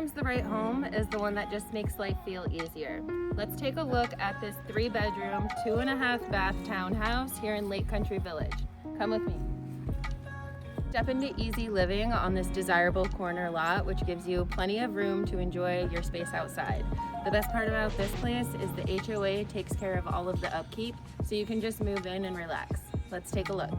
Sometimes the right home is the one that just makes life feel easier. Let's take a look at this 3-bedroom, 2.5-bath townhouse here in Lake Country Village. Come with me. Step into easy living on this desirable corner lot, which gives you plenty of room to enjoy your space outside. The best part about this place is the HOA takes care of all of the upkeep, so you can just move in and relax. Let's take a look.